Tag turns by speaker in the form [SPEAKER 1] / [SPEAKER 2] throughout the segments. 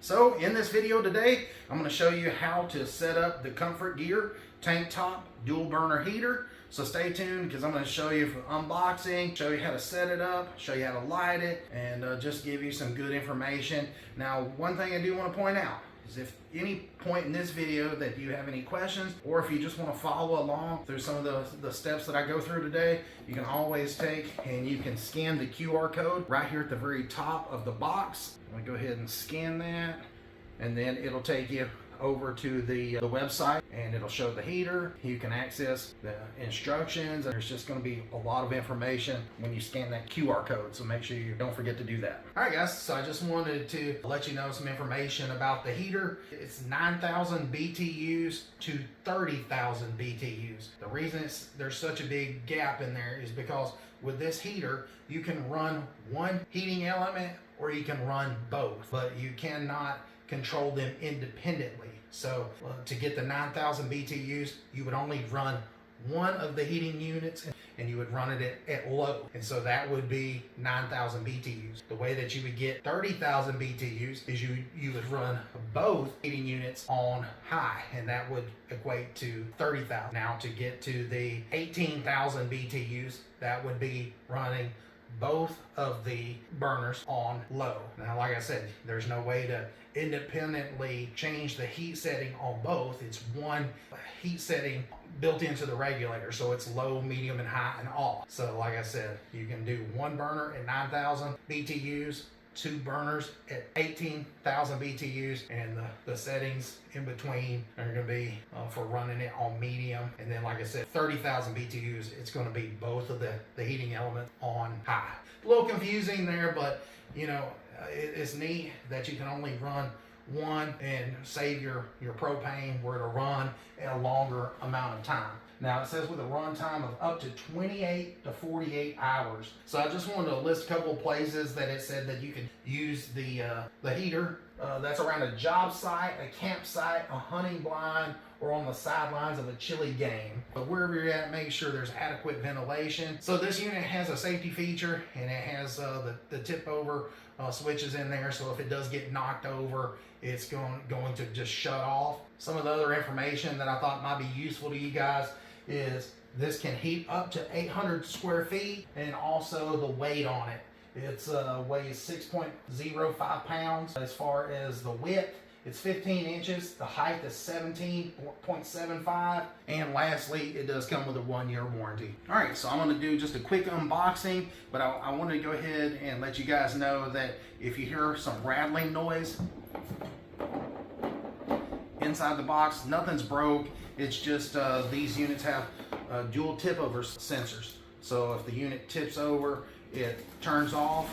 [SPEAKER 1] So in this video today, I'm going to show you how to set up the Comfort Gear tank top dual burner heater. So stay tuned because I'm going to show you unboxing, show you how to set it up, show you how to light it, and just give you some good information. Now, one thing I do want to point out is if any point in this video that you have any questions, or if you just want to follow along through some of the steps that I go through today, you can always take and you can scan the QR code right here at the very top of the box. I'm going to go ahead and scan that, and then it'll take you over to the website, and it'll show the heater. You can access the instructions. There's just going to be a lot of information when you scan that QR code, so make sure you don't forget to do that. All right guys, so I just wanted to let you know some information about the heater. It's 9,000 BTUs to 30,000 BTUs. The reason there's such a big gap in there is because with this heater you can run one heating element or you can run both, but you cannot control them independently. So to get the 9,000 BTUs, you would only run one of the heating units, and you would run it at low, and so that would be 9,000 BTUs. The way that you would get 30,000 BTUs is you would run both heating units on high, and that would equate to 30,000. Now to get to the 18,000 BTUs, that would be running both of the burners on low. Now, like I said, there's no way to independently change the heat setting on both. It's one heat setting built into the regulator, so it's low, medium, and high, and off. So like I said, you can do one burner at 9,000 BTUs, two burners at 18,000 BTUs, and the settings in between are going to be for running it on medium. And then, like I said, 30,000 BTUs, it's going to be both of the heating element on high. A little confusing there, but you know, it's neat that you can only run one and save your propane where to run a longer amount of time. Now it says with a run time of up to 28 to 48 hours. So I just wanted to list a couple of places that it said that you could use the heater. That's around a job site, a campsite, a hunting blind, or on the sidelines of a chili game. But wherever you're at, make sure there's adequate ventilation. So this unit has a safety feature, and it has the tip over switches in there, so if it does get knocked over, it's going to just shut off. Some of the other information that I thought might be useful to you guys is this can heat up to 800 square feet, and also the weight on it. It's weighs 6.05 pounds. As far as the width, it's 15 inches. The height is 17.75. And lastly, it does come with a 1-year warranty. All right, so I'm going to do just a quick unboxing, but I want to go ahead and let you guys know that if you hear some rattling noise inside the box, nothing's broke. It's just these units have dual tip over sensors. So if the unit tips over, it turns off,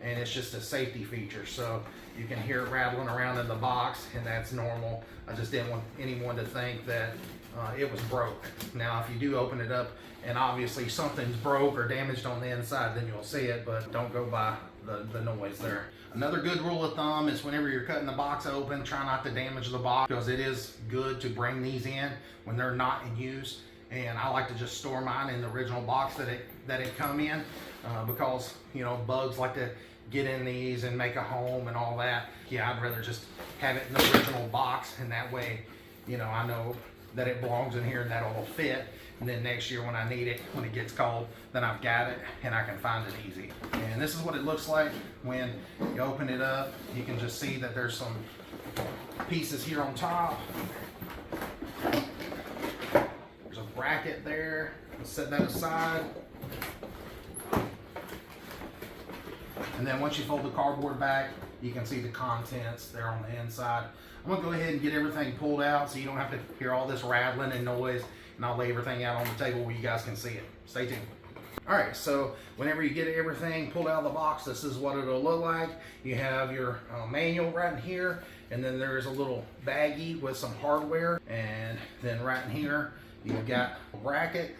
[SPEAKER 1] and it's just a safety feature. So you can hear it rattling around in the box, and that's normal. I just didn't want anyone to think that it was broke. Now, if you do open it up and obviously something's broke or damaged on the inside, then you'll see it, but don't go by the noise there. Another good rule of thumb is whenever you're cutting the box open, try not to damage the box, because it is good to bring these in when they're not in use. And I like to just store mine in the original box that it come in, because you know, bugs like to get in these and make a home and all that. Yeah, I'd rather just have it in the original box, and that way, you know, I know that it belongs in here and that it'll fit. And then next year when I need it, when it gets cold, then I've got it and I can find it easy. And this is what it looks like when you open it up. You can just see that there's some pieces here on top. There's a bracket there. Let's set that aside. And then once you fold the cardboard back, you can see the contents there on the inside. I'm going to go ahead and get everything pulled out so you don't have to hear all this rattling and noise, and I'll lay everything out on the table where you guys can see it. Stay tuned. Alright, so whenever you get everything pulled out of the box, this is what it'll look like. You have your manual right in here, and then there's a little baggie with some hardware, and then right in here you've got a bracket,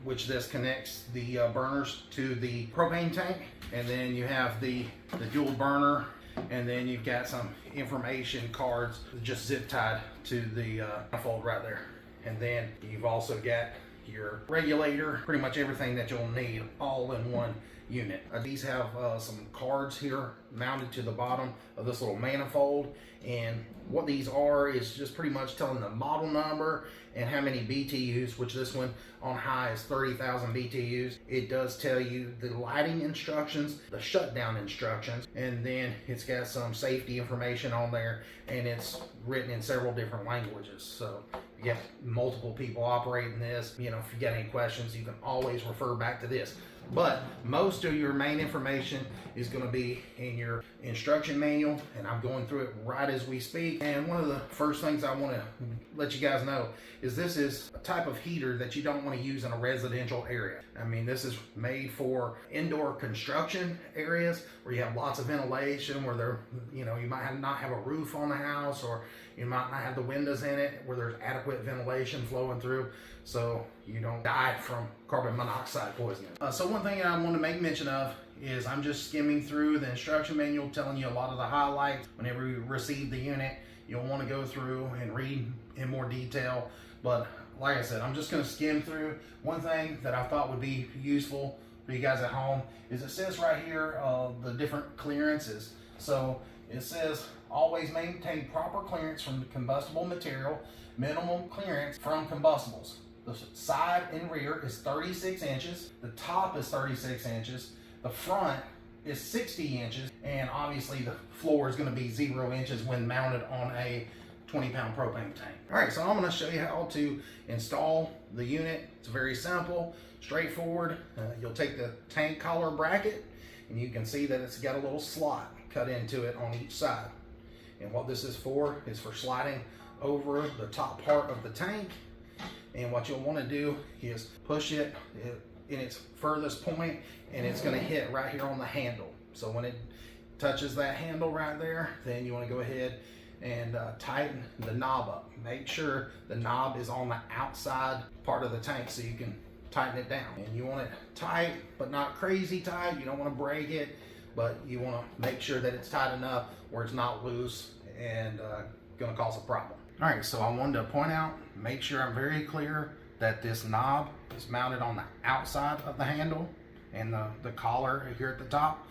[SPEAKER 1] which this connects the burners to the propane tank, and then you have the dual burner, and then you've got some information cards just zip tied to the fold right there. And then you've also got your regulator, pretty much everything that you'll need all in one unit. These have some cards here mounted to the bottom of this little manifold, and what these are is just pretty much telling the model number and how many BTUs, which this one on high is 30,000 BTUs. It does tell you the lighting instructions, the shutdown instructions, and then it's got some safety information on there, and it's written in several different languages. So you get multiple people operating this. You know, if you got any questions, you can always refer back to this. But most of your main information is going to be in your instruction manual, and I'm going through it right as we speak. And one of the first things I want to let you guys know is this is a type of heater that you don't want to use in a residential area. I mean, this is made for indoor construction areas where you have lots of ventilation, where there, you know, you might not have a roof on the house, or you might not have the windows in it where there's adequate ventilation flowing through, so you don't die from carbon monoxide poisoning. So one thing I want to make mention of is I'm just skimming through the instruction manual, telling you a lot of the highlights. Whenever you receive the unit, you'll want to go through and read in more detail. But like I said, I'm just going to skim through. One thing that I thought would be useful for you guys at home is it says right here the different clearances. So it says always maintain proper clearance from the combustible material, minimum clearance from combustibles. The side and rear is 36 inches, the top is 36 inches, the front is 60 inches, and obviously the floor is going to be 0 inches when mounted on a 20-pound propane tank. All right, so I'm going to show you how to install the unit. It's very simple, straightforward. You'll take the tank collar bracket, and you can see that it's got a little slot cut into it on each side. And what this is for sliding over the top part of the tank. And what you'll want to do is push it in its furthest point, and it's going to hit right here on the handle. So when it touches that handle right there, then you want to go ahead and tighten the knob up. Make sure the knob is on the outside part of the tank so you can tighten it down. And you want it tight, but not crazy tight. You don't want to break it, but you want to make sure that it's tight enough where it's not loose and going to cause a problem. All right, so I wanted to point out, make sure I'm very clear that this knob is mounted on the outside of the handle and the collar here at the top.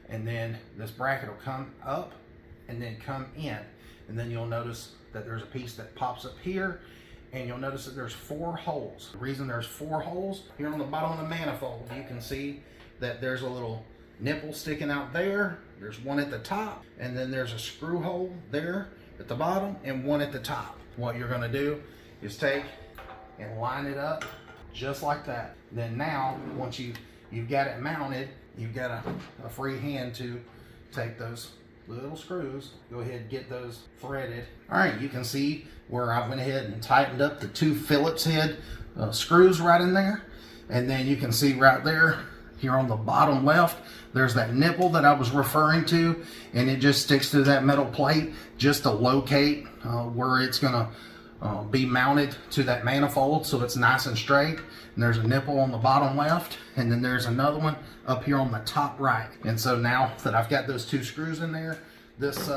[SPEAKER 1] And then this bracket will come up and then come in. And then you'll notice that there's a piece that pops up here, and you'll notice that there's 4 holes. The reason there's 4 holes, here on the bottom of the manifold, you can see that there's a little nipple sticking out there. There's one at the top, and then there's a screw hole there at the bottom and one at the top. What you're going to do is take and line it up just like that. Then now, once you've got it mounted, you've got a free hand to take those little screws, go ahead and get those threaded. All right, you can see where I went ahead and tightened up the 2 Phillips head screws right in there. And then you can see right there, here on the bottom left, there's that nipple that I was referring to, and it just sticks to that metal plate just to locate where it's gonna be mounted to that manifold so it's nice and straight. And there's a nipple on the bottom left, and then there's another one up here on the top right. And so now that I've got those 2 screws in there, this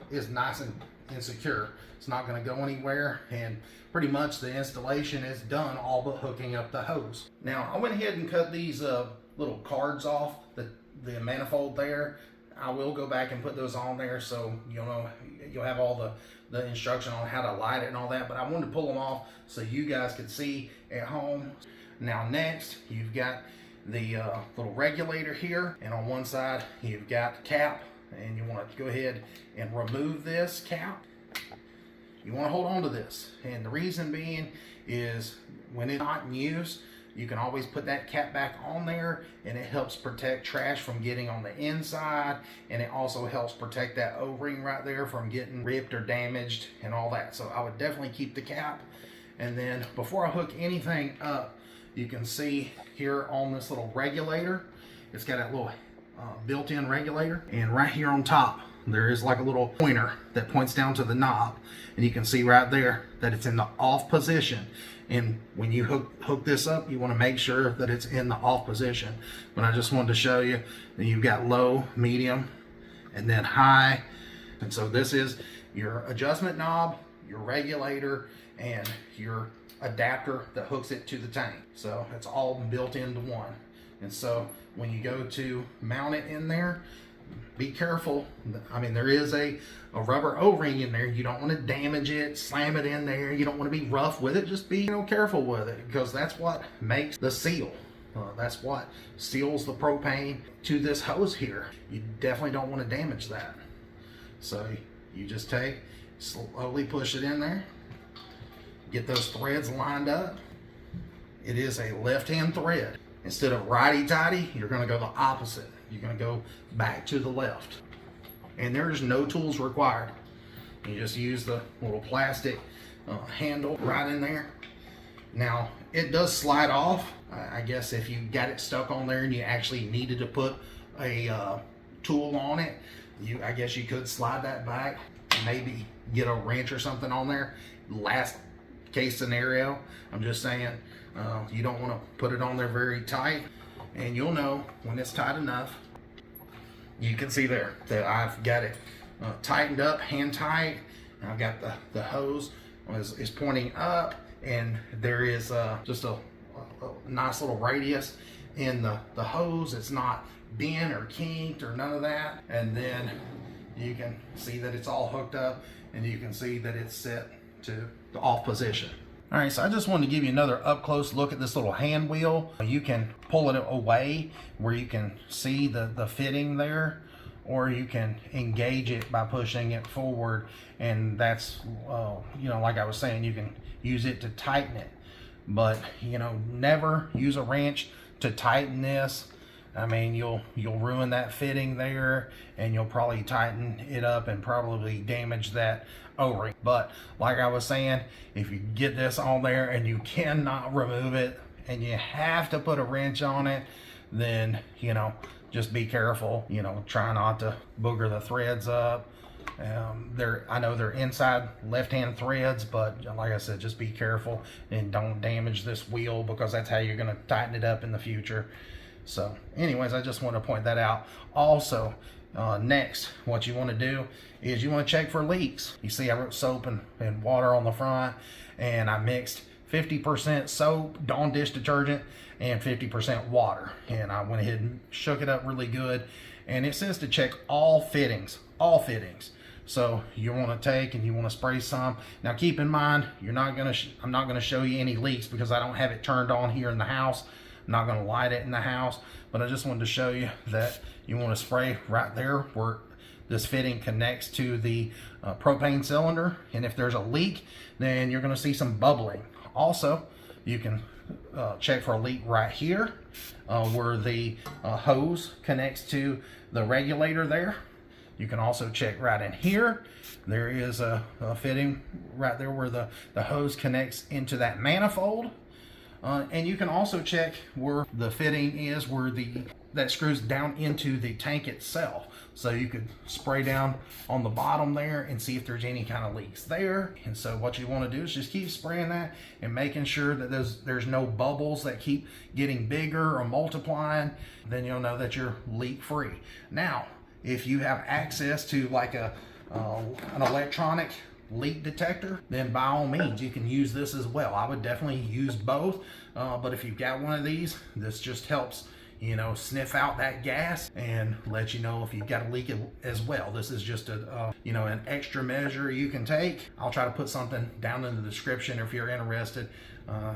[SPEAKER 1] is nice and secure. It's not going to go anywhere, and pretty much the installation is done, all but hooking up the hose. Now I went ahead and cut these little cards off the manifold there. I will go back and put those on there so you'll have all the instruction on how to light it and all that, but I wanted to pull them off so you guys could see at home. Now next, you've got the little regulator here, and on one side you've got the cap, and you want to go ahead and remove this cap. You want to hold on to this, and the reason being is when it's not in use, you can always put that cap back on there, and it helps protect trash from getting on the inside, and it also helps protect that O-ring right there from getting ripped or damaged and all that. So I would definitely keep the cap. And then before I hook anything up, you can see here on this little regulator, it's got that little built-in regulator, and right here on top there is like a little pointer that points down to the knob, and you can see right there that it's in the off position. And when you hook this up, you want to make sure that it's in the off position. But I just wanted to show you that you've got low, medium, and then high. And so this is your adjustment knob, your regulator, and your adapter that hooks it to the tank. So it's all built into one. And so when you go to mount it in there, be careful. I mean, there is a rubber O-ring in there. You don't want to damage it, slam it in there. You don't want to be rough with it. Just be, careful with it, because that's what makes the seal. That's what seals the propane to this hose here. You definitely don't want to damage that. So you just slowly push it in there. Get those threads lined up. It is a left-hand thread. Instead of righty-tighty, you're going to go the opposite. You're going to go back to the left. And there's no tools required. You just use the little plastic handle right in there. Now, it does slide off. I guess if you got it stuck on there and you actually needed to put a tool on it, I guess you could slide that back. Maybe get a wrench or something on there. Last case scenario, I'm just saying, you don't want to put it on there very tight. And you'll know when it's tight enough. You can see there that I've got it tightened up, hand tight. And I've got the hose is pointing up, and there is just a nice little radius in the hose. It's not bent or kinked or none of that. And then you can see that it's all hooked up, and you can see that it's set to the off position. All right, so I just wanted to give you another up close look at this little hand wheel. You can pull it away where you can see the fitting there, or you can engage it by pushing it forward, and that's like I was saying, you can use it to tighten it. But never use a wrench to tighten this. I mean, you'll ruin that fitting there, and you'll probably tighten it up and probably damage that O-ring. But like I was saying, if you get this on there and you cannot remove it and you have to put a wrench on it, then just be careful. Try not to booger the threads up. I know they're inside left-hand threads, but like I said, just be careful and don't damage this wheel, because that's how you're going to tighten it up in the future. So anyways, I just want to point that out. Also, next, what you want to do is you want to check for leaks. You see I wrote soap and water on the front, and I mixed 50% soap, Dawn dish detergent, and 50% water. And I went ahead and shook it up really good. And it says to check all fittings, So you want to take and you want to spray some. Now keep in mind, I'm not going to show you any leaks because I don't have it turned on here in the house. I'm not going to light it in the house, but I just wanted to show you that you want to spray right there where this fitting connects to the propane cylinder. And if there's a leak, then you're going to see some bubbling. Also, you can check for a leak right here where the hose connects to the regulator there. You can also check right in here. There is a fitting right there where the hose connects into that manifold. And you can also check where the fitting is, where that screws down into the tank itself. So you could spray down on the bottom there and see if there's any kind of leaks there. And so what you want to do is just keep spraying that and making sure that there's no bubbles that keep getting bigger or multiplying. Then you'll know that you're leak free. Now, if you have access to like an electronic leak detector, then by all means you can use this as well. I would definitely use both, but if you've got one of these, this just helps sniff out that gas and let you know if you've got a leak as well. This is just an extra measure you can take. I'll try to put something down in the description if you're interested.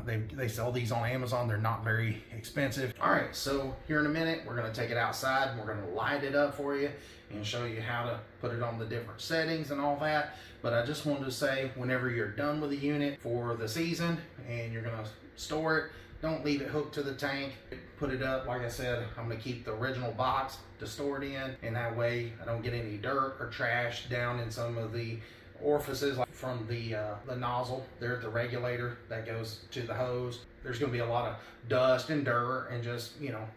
[SPEAKER 1] They sell these on Amazon. They're not very expensive. All right, so here in a minute, we're going to take it outside and we're going to light it up for you and show you how to put it on the different settings and all that. But I just wanted to say, whenever you're done with the unit for the season and you're going to store it, don't leave it hooked to the tank. Put it up. Like I said, I'm going to keep the original box to store it in, and that way I don't get any dirt or trash down in some of the orifices, like from the nozzle there at the regulator that goes to the hose. There's going to be a lot of dust and dirt and just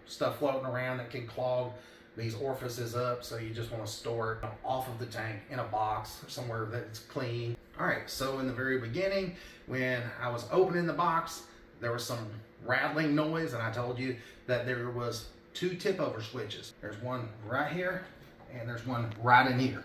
[SPEAKER 1] stuff floating around that can clog these orifices up. So you just want to store it off of the tank in a box somewhere that's clean. All right, so in the very beginning, when I was opening the box, there was some rattling noise, and I told you that there was 2 tip over switches. There's one right here and there's one right in here.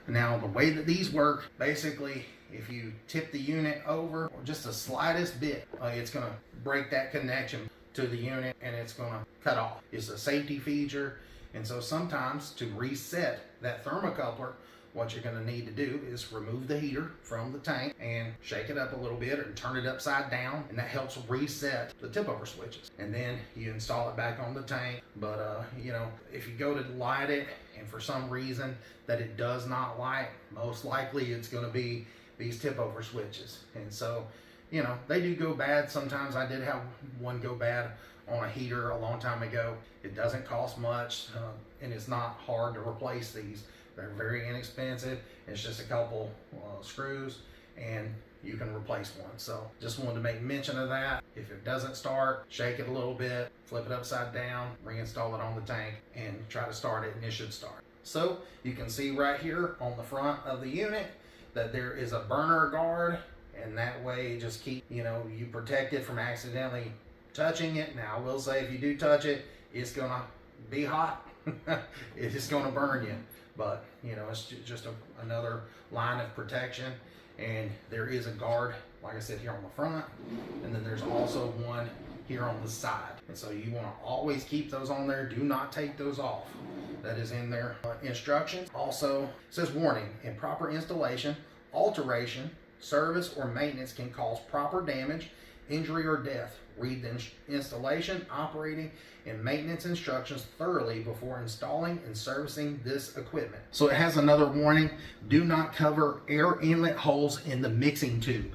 [SPEAKER 1] Now the way that these work, basically if you tip the unit over or just the slightest bit, it's going to break that connection. to the unit and it's going to cut off. It's a safety feature. And so sometimes to reset that thermocoupler, what you're going to need to do is remove the heater from the tank and shake it up a little bit and turn it upside down, and that helps reset the tip over switches. And then you install it back on the tank. But you know, if you go to light it and for some reason that it does not light, most likely it's going to be these tip over switches. And so, you know, they do go bad sometimes. I did have one go bad on a heater a long time ago. It doesn't cost much, and it's not hard to replace these. They're very inexpensive. It's just a couple screws and you can replace one. So just wanted to make mention of that. If it doesn't start, shake it a little bit, flip it upside down, reinstall it on the tank, and try to start it, and it should start. So you can see right here on the front of the unit that there is a burner guard, and that way you just keep, you know, you protect it from accidentally touching it. Now I will say, if you do touch it, it's gonna be hot. It's gonna burn you. But, you know, it's just another line of protection. And there is a guard, like I said, here on the front. And then there's also one here on the side. And so you want to always keep those on there. Do not take those off. That is in their instructions. Also, it says, warning, improper installation, alteration, service, or maintenance can cause proper damage, injury, or death. Read the installation, operating, and maintenance instructions thoroughly before installing and servicing this equipment. So it has another warning: do not cover air inlet holes in the mixing tube.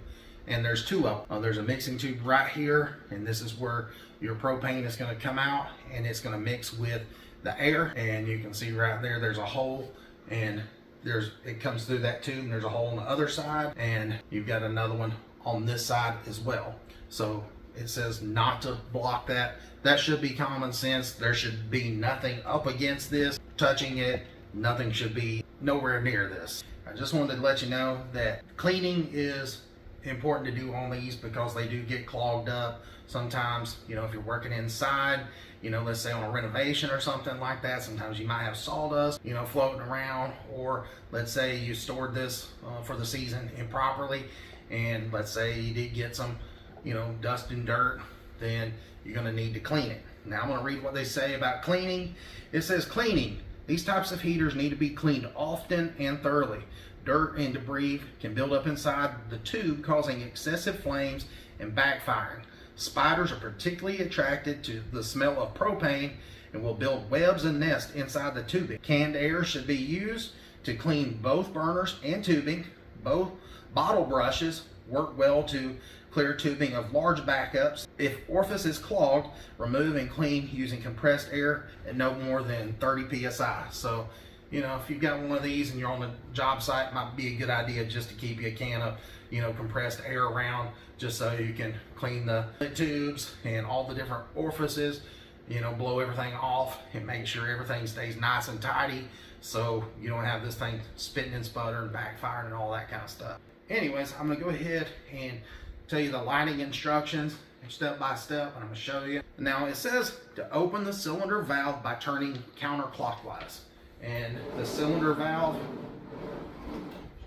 [SPEAKER 1] And there's two of them. There's a mixing tube right here, and this is where your propane is going to come out, and it's going to mix with the air. And you can see right there, there's a hole, and it comes through that tube, and there's a hole on the other side, and you've got another one on this side as well. So it says not to block that. That should be common sense. There should be nothing up against this, touching it. Nothing should be nowhere near this. I just wanted to let you know that cleaning is important to do on these, because they do get clogged up sometimes. You know, if you're working inside, you know, let's say on a renovation or something like that, sometimes you might have sawdust, you know, floating around. Or let's say you stored this for the season improperly, and let's say you did get some, you know, dust and dirt, then you're going to need to clean it. Now I'm going to read what they say about cleaning. It says, cleaning. These types of heaters need to be cleaned often and thoroughly. Dirt and debris can build up inside the tube, causing excessive flames and backfiring. Spiders are particularly attracted to the smell of propane and will build webs and nests inside the tubing. Canned air should be used to clean both burners and tubing. Both bottle brushes work well to clear tubing of large backups. If orifice is clogged, remove and clean using compressed air at no more than 30 psi. So, you know, if you've got one of these and you're on a job site, it might be a good idea just to keep you a can of, you know, compressed air around, just so you can clean the tubes and all the different orifices, you know, blow everything off and make sure everything stays nice and tidy, so you don't have this thing spitting and sputtering, backfiring, and all that kind of stuff. Anyways, I'm gonna go ahead and tell you the lighting instructions step by step, and I'm going to show you. Now it says to open the cylinder valve by turning counterclockwise, and the cylinder valve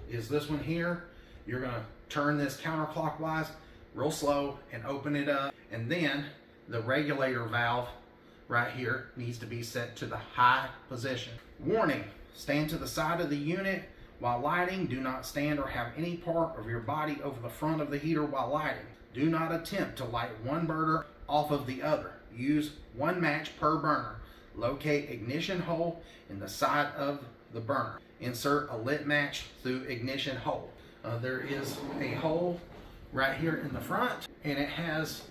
[SPEAKER 1] is this one here. You're going to turn this counterclockwise real slow and open it up, and then the regulator valve right here needs to be set to the high position. Warning: stand to the side of the unit while lighting. Do not stand or have any part of your body over the front of the heater while lighting. Do not attempt to light one burner off of the other. Use one match per burner. Locate ignition hole in the side of the burner. Insert a lit match through ignition hole. There is a hole right here in the front, and it has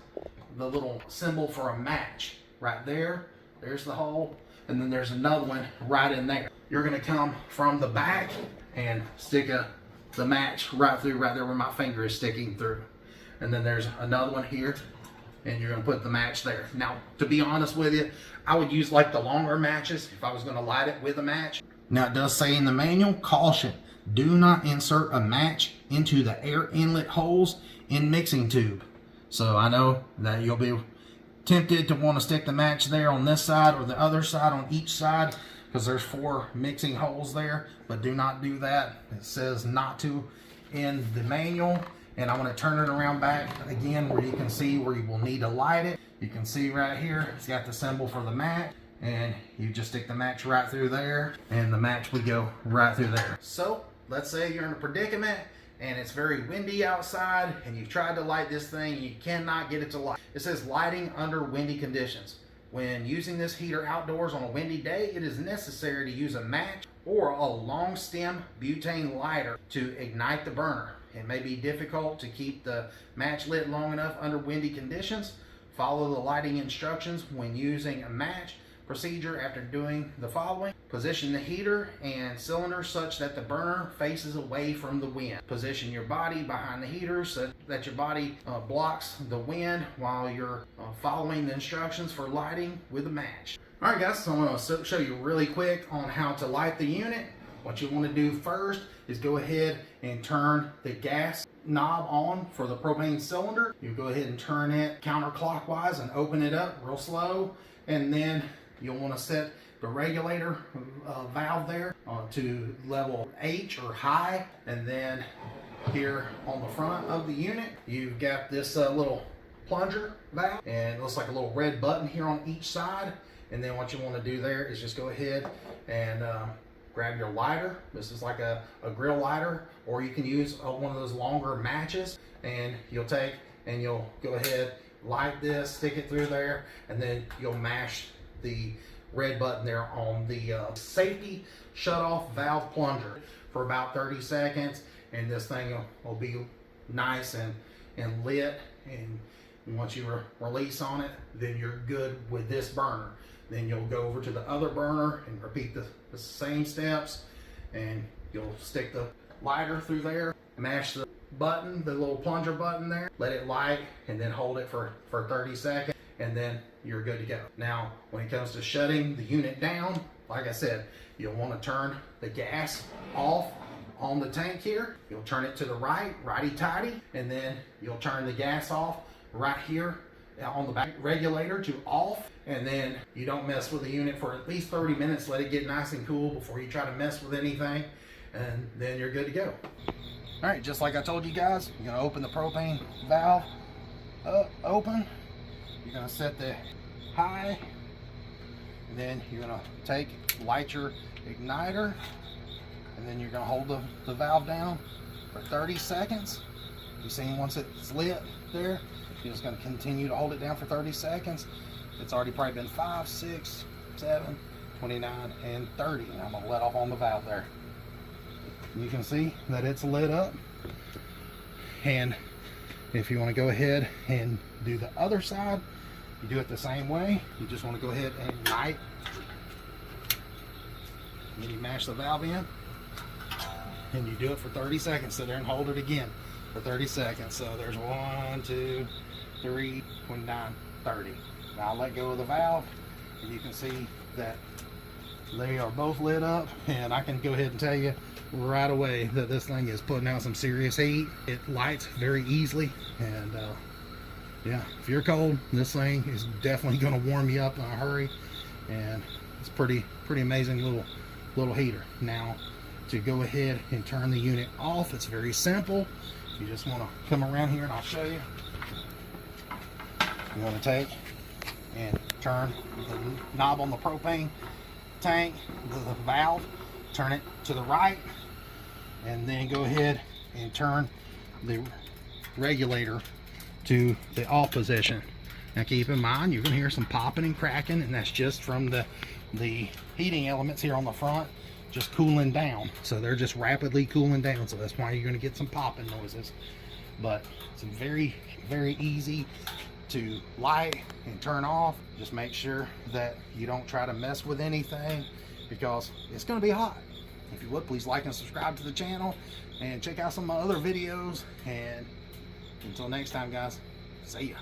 [SPEAKER 1] the little symbol for a match right there. There's the hole, and then there's another one right in there. You're going to come from the back and stick the match right through, right there where my finger is sticking through. And then there's another one here, and you're going to put the match there. Now, to be honest with you, I would use like the longer matches if I was going to light it with a match. Now it does say in the manual, caution: do not insert a match into the air inlet holes in mixing tube. So I know that you'll be tempted to want to stick the match there on this side or the other side on each side, because there's 4 mixing holes there, but do not do that. It says not to in the manual. And I'm going to turn it around back again where you can see where you will need to light it. You can see right here, it's got the symbol for the match, and you just stick the match right through there, and the match would go right through there. So let's say you're in a predicament and it's very windy outside and you've tried to light this thing and you cannot get it to light. It says lighting under windy conditions. When using this heater outdoors on a windy day, it is necessary to use a match or a long stem butane lighter to ignite the burner. It may be difficult to keep the match lit long enough under windy conditions. Follow the lighting instructions when using a match. Procedure after doing the following: position the heater and cylinder such that the burner faces away from the wind. Position your body behind the heater so that your body blocks the wind while you're following the instructions for lighting with a match. Alright guys, so I'm going to show you really quick on how to light the unit. What you want to do first is go ahead and turn the gas knob on for the propane cylinder. You go ahead and turn it counterclockwise and open it up real slow, and then you'll want to set the regulator valve there to level H or high, and then here on the front of the unit you've got this little plunger valve, and it looks like a little red button here on each side. And then what you want to do there is just go ahead and grab your lighter. This is like a grill lighter, or you can use one of those longer matches, and you'll take and you'll go ahead, light this, stick it through there, and then you'll mash the red button there on the safety shut-off valve plunger for about 30 seconds, and this thing will be nice and lit. And once you release on it, then you're good with this burner. Then you'll go over to the other burner and repeat the same steps, and you'll stick the lighter through there, mash the button, the little plunger button there, let it light, and then hold it for 30 seconds, and then you're good to go. Now, when it comes to shutting the unit down, like I said, you'll want to turn the gas off on the tank here. You'll turn it to the right, righty-tighty, and then you'll turn the gas off right here on the back regulator to off, and then you don't mess with the unit for at least 30 minutes. Let it get nice and cool before you try to mess with anything, and then you're good to go. All right, just like I told you guys, you're gonna open the propane valve open. You're gonna set the high, and then you're gonna light your igniter, and then you're gonna hold the valve down for 30 seconds. You see, once it's lit there, you're just going to continue to hold it down for 30 seconds. It's already probably been 5, 6, 7, 29, and 30. And I'm going to let off on the valve there. You can see that it's lit up. And if you want to go ahead and do the other side, you do it the same way. You just want to go ahead and ignite. And then you mash the valve in. And you do it for 30 seconds. Sit there and hold it again for 30 seconds. So there's 1, 2, 3, 29, 30. Now I'll let go of the valve, and you can see that they are both lit up, and I can go ahead and tell you right away that this thing is putting out some serious heat. It lights very easily, and yeah, if you're cold, this thing is definitely going to warm you up in a hurry, and it's pretty amazing little heater. Now, to go ahead and turn the unit off, it's very simple. You just want to come around here and I'll show you. You want to take and turn the knob on the propane tank, the valve, turn it to the right, and then go ahead and turn the regulator to the off position. Now keep in mind, you're going to hear some popping and cracking, and that's just from the heating elements here on the front just cooling down. So they're just rapidly cooling down, so that's why you're going to get some popping noises. But it's very easy to light and turn off. Just make sure that you don't try to mess with anything, because it's going to be hot. If you would, please like and subscribe to the channel and check out some of my other videos, and until next time guys, see ya.